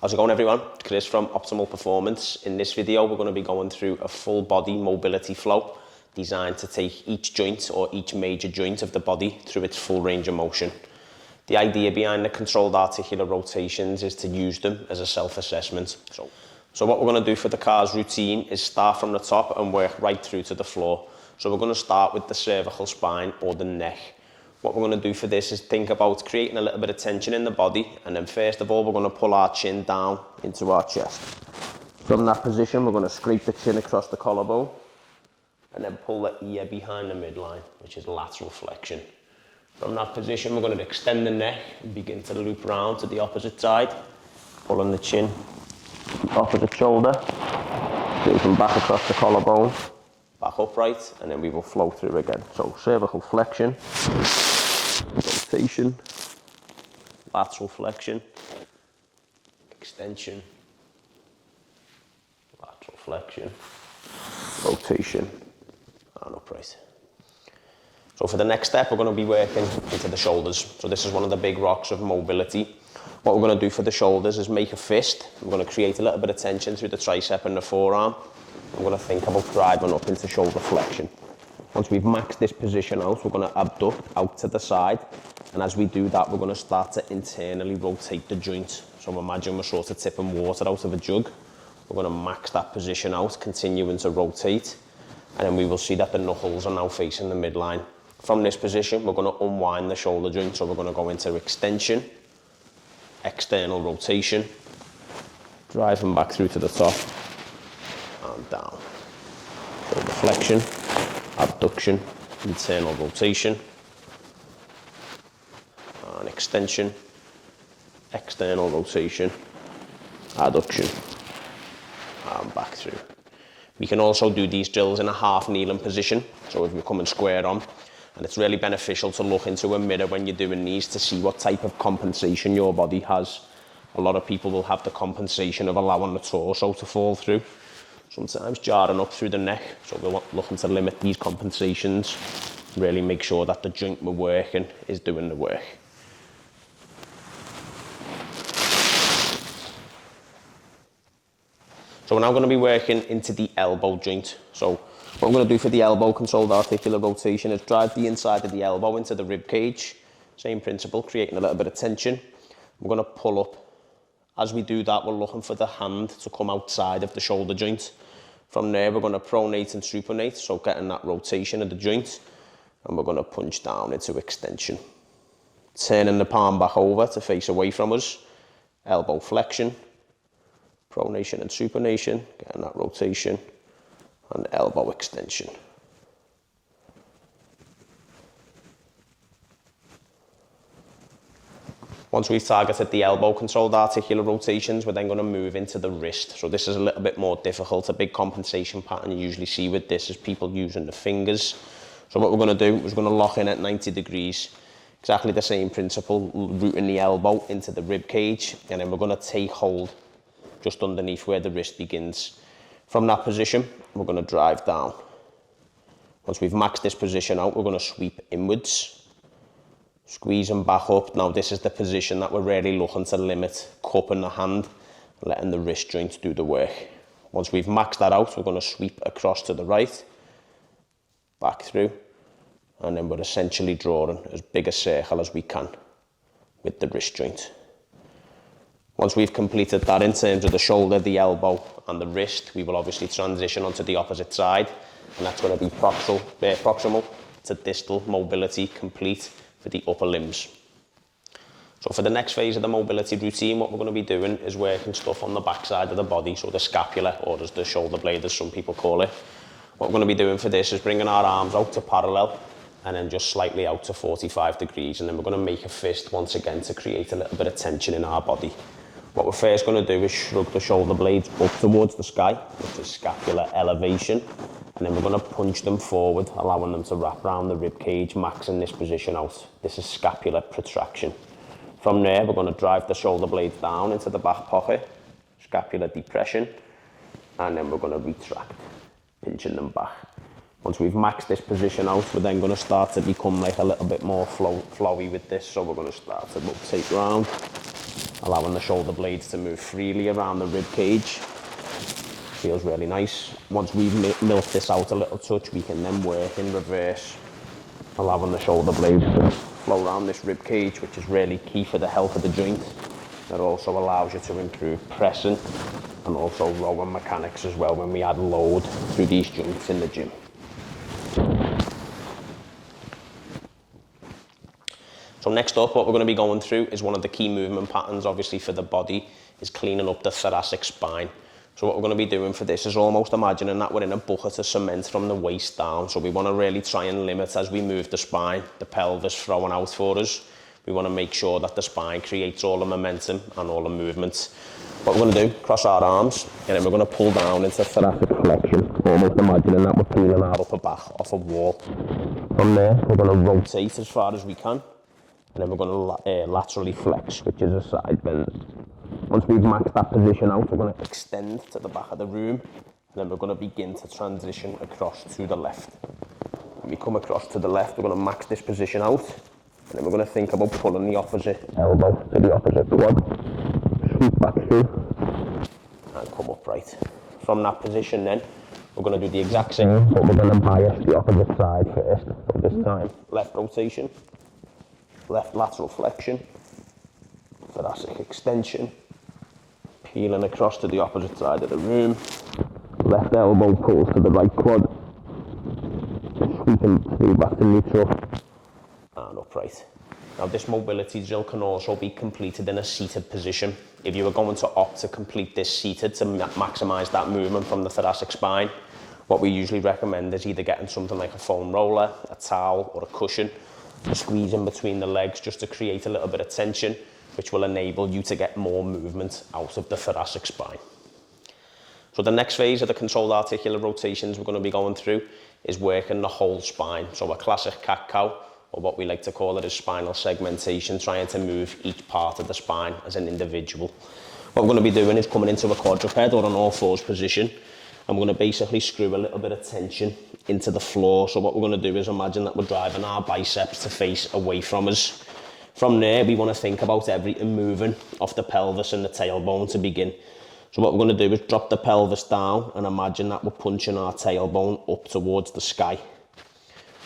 How's it going, everyone? Chris from Optimal Performance. In this video, we're going to be going through a full body mobility flow designed to take each joint or each major joint of the body through its full range of motion. The idea behind the controlled articular rotations is to use them as a self-assessment. So what we're going to do for the CARS routine is start from the top and work right through to the floor. So we're going to start with the cervical spine or the neck. What we're going to do for this is think about creating a little bit of tension in the body, and then first of all we're going to pull our chin down into our chest. From that position we're going to scrape the chin across the collarbone and then pull the ear behind the midline, which is lateral flexion. From that position we're going to extend the neck and begin to loop round to the opposite side, pulling the chin opposite shoulder, moving back across the collarbone, back upright, and then we will flow through again. So cervical flexion, rotation, lateral flexion, extension, lateral flexion, rotation, and upright. So for the next step, we're going to be working into the shoulders. So this is one of the big rocks of mobility. What we're going to do for the shoulders is make a fist. We're going to create a little bit of tension through the tricep and the forearm. I'm going to think about driving up into shoulder flexion. Once we've maxed this position out, we're going to abduct out to the side. And as we do that, we're going to start to internally rotate the joint. So imagine we're sort of tipping water out of a jug. We're going to max that position out, continuing to rotate. And then we will see that the knuckles are now facing the midline. From this position, we're going to unwind the shoulder joint. So we're going to go into extension, external rotation, driving back through to the top, and down. Shoulder flexion, abduction, internal rotation, and extension, external rotation, adduction, and back through. We can also do these drills in a half kneeling position, so if you're coming square on, and it's really beneficial to look into a mirror when you're doing these to see what type of compensation your body has. A lot of people will have the compensation of allowing the torso to fall through, sometimes jarring up through the neck. So we're looking to limit these compensations, really make sure that the joint we're working is doing the work. So we're now going to be working into the elbow joint. So what I'm going to do for the elbow controlled articular rotation is drive the inside of the elbow into the rib cage. Same principle, creating a little bit of tension. We're going to pull up. As we do that, we're looking for the hand to come outside of the shoulder joint. From there, we're going to pronate and supinate, so getting that rotation of the joint. And we're going to punch down into extension. Turning the palm back over to face away from us. Elbow flexion, pronation and supination, getting that rotation, and elbow extension. Once we've targeted the elbow controlled articular rotations, we're then going to move into the wrist. So this is a little bit more difficult. A big compensation pattern you usually see with this is people using the fingers. So what we're going to do is we're going to lock in at 90 degrees. Exactly the same principle, rooting the elbow into the rib cage, and then we're going to take hold just underneath where the wrist begins. From that position, we're going to drive down. Once we've maxed this position out, we're going to sweep inwards, squeezing back up. Now this is the position that we're really looking to limit, cupping the hand, letting the wrist joint do the work. Once we've maxed that out, we're going to sweep across to the right, back through, and then we're essentially drawing as big a circle as we can with the wrist joint. Once we've completed that in terms of the shoulder, the elbow and the wrist, we will obviously transition onto the opposite side, and that's going to be proximal to distal mobility complete for the upper limbs. So for the next phase of the mobility routine, what we're going to be doing is working stuff on the back side of the body, so the scapula, or as the shoulder blade as some people call it. What we're going to be doing for this is bringing our arms out to parallel and then just slightly out to 45 degrees, and then we're going to make a fist once again to create a little bit of tension in our body. What we're first going to do is shrug the shoulder blades up towards the sky, which is scapular elevation, and then we're going to punch them forward, allowing them to wrap around the rib cage, maxing this position out. This is scapular protraction. From there, we're going to drive the shoulder blades down into the back pocket, scapular depression, and then we're going to retract, pinching them back. Once we've maxed this position out, we're then going to start to become like a little bit more flowy with this. So we're going to start to rotate round, allowing the shoulder blades to move freely around the rib cage. Feels really nice. Once we've milked this out a little touch, we can then work in reverse, allowing the shoulder blades to flow around this rib cage, which is really key for the health of the joint. That also allows you to improve pressing and also rowing mechanics as well when we add load through these joints in the gym. So next up, what we're going to be going through is one of the key movement patterns, obviously, for the body, is cleaning up the thoracic spine. So what we're going to be doing for this is almost imagining that we're in a bucket of cement from the waist down. So we want to really try and limit, as we move the spine, the pelvis throwing out for us. We want to make sure that the spine creates all the momentum and all the movement. What we're going to do, cross our arms, and then we're going to pull down into thoracic flexion, almost imagining that we're peeling our upper back off a wall. From there, we're going to rotate as far as we can. And then we're going to laterally flex, which is a side bend. Once we've maxed that position out, we're going to extend to the back of the room, and then we're going to begin to transition across to the left. When we come across to the left, we're going to max this position out, and then we're going to think about pulling the opposite elbow to the opposite quad, sweep back through, and come upright. From that position then, we're going to do the exact same, but we're going to bias the opposite side first. So this time, left rotation, left lateral flexion, thoracic extension, peeling across to the opposite side of the room, left elbow pulls to the right quad, sweeping through back to neutral, and upright. Now this mobility drill can also be completed in a seated position. If you are going to opt to complete this seated to maximise that movement from the thoracic spine, what we usually recommend is either getting something like a foam roller, a towel or a cushion, to squeeze in between the legs just to create a little bit of tension, which will enable you to get more movement out of the thoracic spine. So the next phase of the controlled articular rotations we're going to be going through is working the whole spine. So a classic cat-cow, or what we like to call it, is spinal segmentation, trying to move each part of the spine as an individual. What we're going to be doing is coming into a quadruped or an all-fours position, and we're going to basically screw a little bit of tension into the floor. So what we're going to do is imagine that we're driving our biceps to face away from us. From there, we want to think about everything moving off the pelvis and the tailbone to begin. So what we're going to do is drop the pelvis down and imagine that we're punching our tailbone up towards the sky.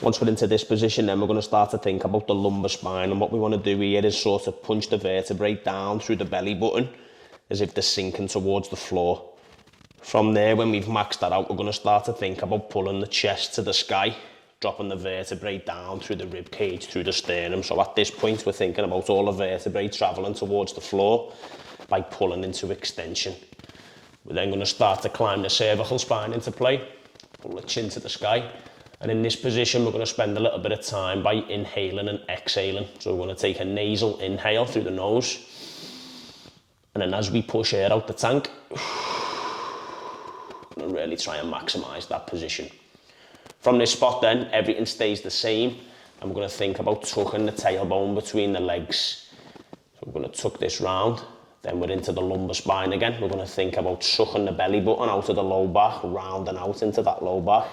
Once we're into this position, then we're going to start to think about the lumbar spine, and what we want to do here is sort of punch the vertebrae down through the belly button as if they're sinking towards the floor. From there, when we've maxed that out, we're going to start to think about pulling the chest to the sky, dropping the vertebrae down through the rib cage, through the sternum. So at this point, we're thinking about all the vertebrae travelling towards the floor by pulling into extension. We're then going to start to climb the cervical spine into play, pull the chin to the sky. And in this position, we're going to spend a little bit of time by inhaling and exhaling. So we're going to take a nasal inhale through the nose. And then as we push air out the tank, and really try and maximise that position. From this spot then, everything stays the same, and we're going to think about tucking the tailbone between the legs. So we're going to tuck this round, then we're into the lumbar spine again. We're going to think about sucking the belly button out of the low back, round and out into that low back.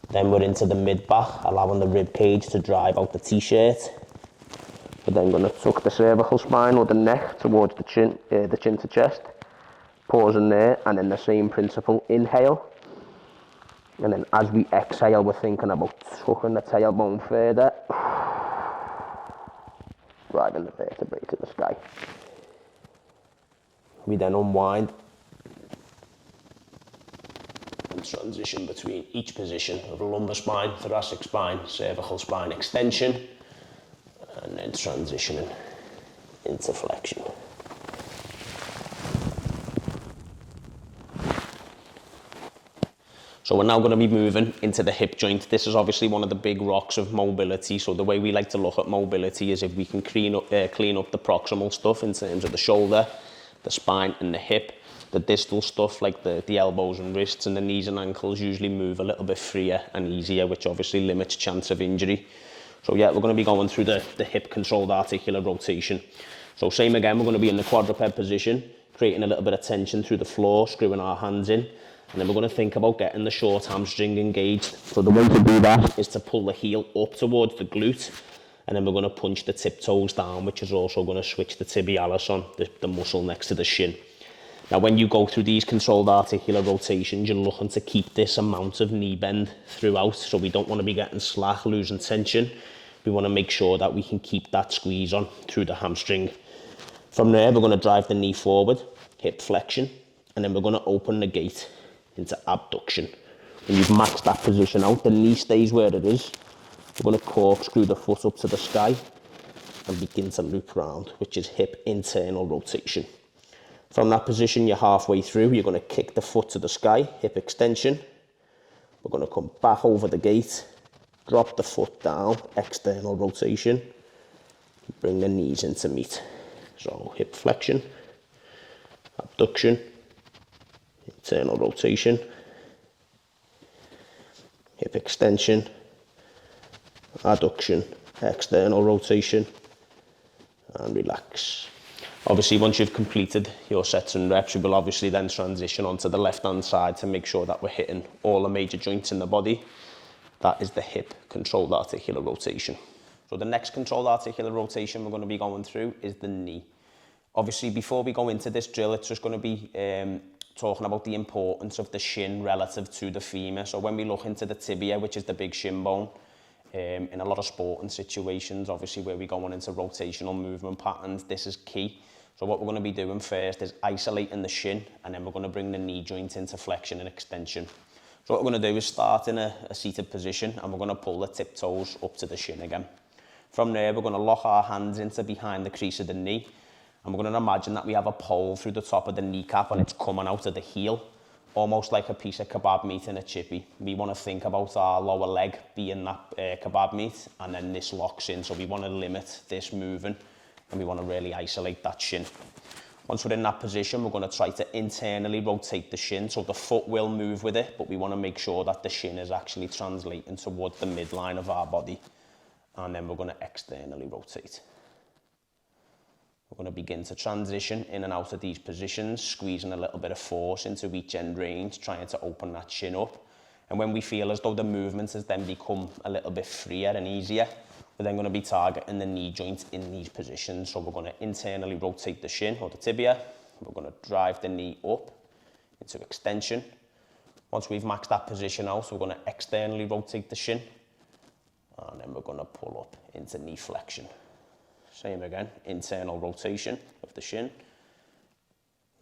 Then we're into the mid back, allowing the rib cage to drive out the t-shirt. We're then going to tuck the cervical spine or the neck towards the chin to chest. Pausing there, and then the same principle, inhale. And then as we exhale, we're thinking about tucking the tailbone further, driving the vertebrae to the sky. We then unwind and transition between each position of the lumbar spine, thoracic spine, cervical spine extension, and then transitioning into flexion. So we're now going to be moving into the hip joint. This is obviously one of the big rocks of mobility. So the way we like to look at mobility is if we can clean up the proximal stuff in terms of the shoulder, the spine and the hip. The distal stuff like the elbows and wrists and the knees and ankles usually move a little bit freer and easier, which obviously limits chance of injury. So yeah, we're going to be going through the hip controlled articular rotation. So same again, we're going to be in the quadruped position, creating a little bit of tension through the floor, screwing our hands in. And then we're going to think about getting the short hamstring engaged. So the way to do that is to pull the heel up towards the glute and then we're going to punch the tiptoes down, which is also going to switch the tibialis on, the muscle next to the shin. Now, when you go through these controlled articular rotations, you're looking to keep this amount of knee bend throughout, so we don't want to be getting slack, losing tension. We want to make sure that we can keep that squeeze on through the hamstring. From there, we're going to drive the knee forward, hip flexion, and then we're going to open the gate into abduction. When you've maxed that position out, the knee stays where it is. We're going to corkscrew the foot up to the sky and begin to loop round, which is hip internal rotation. From that position, you're halfway through, you're going to kick the foot to the sky, hip extension. We're going to come back over the gate, drop the foot down, external rotation, bring the knees into meet. So hip flexion, abduction, internal rotation, hip extension, adduction, external rotation, and relax. Obviously, once you've completed your sets and reps, you will obviously then transition onto the left-hand side to make sure that we're hitting all the major joints in the body. That is the hip controlled articular rotation. So the next controlled articular rotation we're going to be going through is the knee. Obviously, before we go into this drill, it's just going to be talking about the importance of the shin relative to the femur. So when we look into the tibia, which is the big shin bone, in a lot of sporting situations, obviously where we're going into rotational movement patterns, this is key. So what we're going to be doing first is isolating the shin, and then we're going to bring the knee joint into flexion and extension. So what we're going to do is start in a seated position, and we're going to pull the tiptoes up to the shin again. From there, we're going to lock our hands into behind the crease of the knee, and we're going to imagine that we have a pole through the top of the kneecap and it's coming out of the heel, almost like a piece of kebab meat in a chippy. We want to think about our lower leg being that kebab meat, and then this locks in, so we want to limit this moving, and we want to really isolate that shin. Once we're in that position, we're going to try to internally rotate the shin, so the foot will move with it, but we want to make sure that the shin is actually translating towards the midline of our body, and then we're going to externally rotate. We're going to begin to transition in and out of these positions, squeezing a little bit of force into each end range, trying to open that shin up. And when we feel as though the movement has then become a little bit freer and easier, we're then going to be targeting the knee joint in these positions. So we're going to internally rotate the shin or the tibia. We're going to drive the knee up into extension. Once we've maxed that position out, we're going to externally rotate the shin, and then we're going to pull up into knee flexion. Same again, internal rotation of the shin,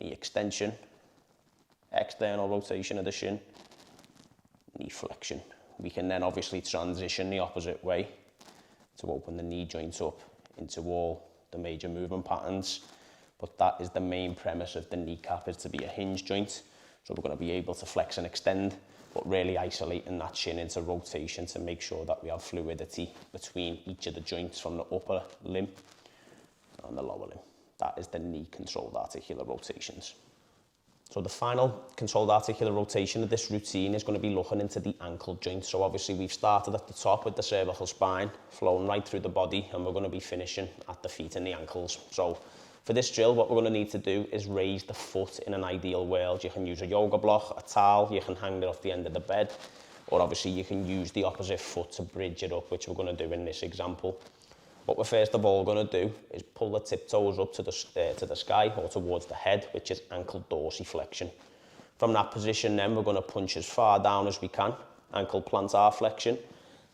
knee extension, external rotation of the shin, knee flexion. We can then obviously transition the opposite way to open the knee joints up into all the major movement patterns. But that is the main premise of the kneecap, is to be a hinge joint. So we're going to be able to flex and extend, but really isolating that shin into rotation to make sure that we have fluidity between each of the joints from the upper limb and the lower limb. That is the knee controlled articular rotations. So the final controlled articular rotation of this routine is going to be looking into the ankle joint. So obviously we've started at the top with the cervical spine, flowing right through the body, and we're going to be finishing at the feet and the ankles. So for this drill, what we're going to need to do is raise the foot in an ideal world. You can use a yoga block, a towel, you can hang it off the end of the bed, or obviously you can use the opposite foot to bridge it up, which we're going to do in this example. What we're first of all going to do is pull the tiptoes up to the sky or towards the head, which is ankle dorsiflexion. From that position then, we're going to punch as far down as we can, ankle plantar flexion,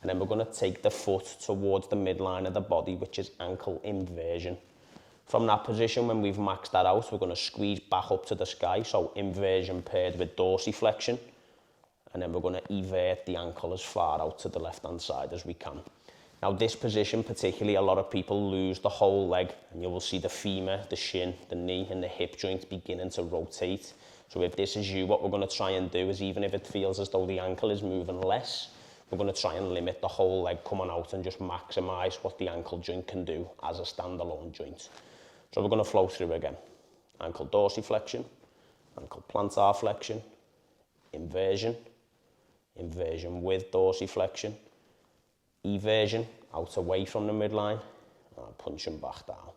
and then we're going to take the foot towards the midline of the body, which is ankle inversion. From that position, when we've maxed that out, we're going to squeeze back up to the sky, so inversion paired with dorsiflexion, and then we're going to evert the ankle as far out to the left-hand side as we can. Now this position, particularly, a lot of people lose the whole leg, and you will see the femur, the shin, the knee and the hip joints beginning to rotate. So if this is you, what we're going to try and do is, even if it feels as though the ankle is moving less, we're going to try and limit the whole leg coming out and just maximise what the ankle joint can do as a standalone joint. So we're going to flow through again. Ankle dorsiflexion, ankle plantar flexion, inversion, inversion with dorsiflexion, eversion out away from the midline, and punching back down.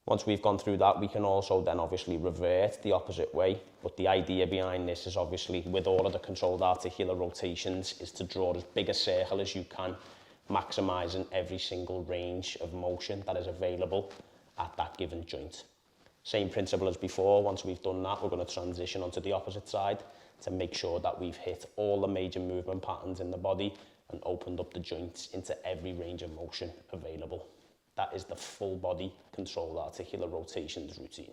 Once we've gone through that, we can also then obviously revert the opposite way, but the idea behind this is obviously, with all of the controlled articular rotations, is to draw as big a circle as you can maximizing every single range of motion that is available at that given joint. Same principle as before. Once we've done that, we're going to transition onto the opposite side to make sure that we've hit all the major movement patterns in the body and opened up the joints into every range of motion available. That is the full body controlled articular rotations routine.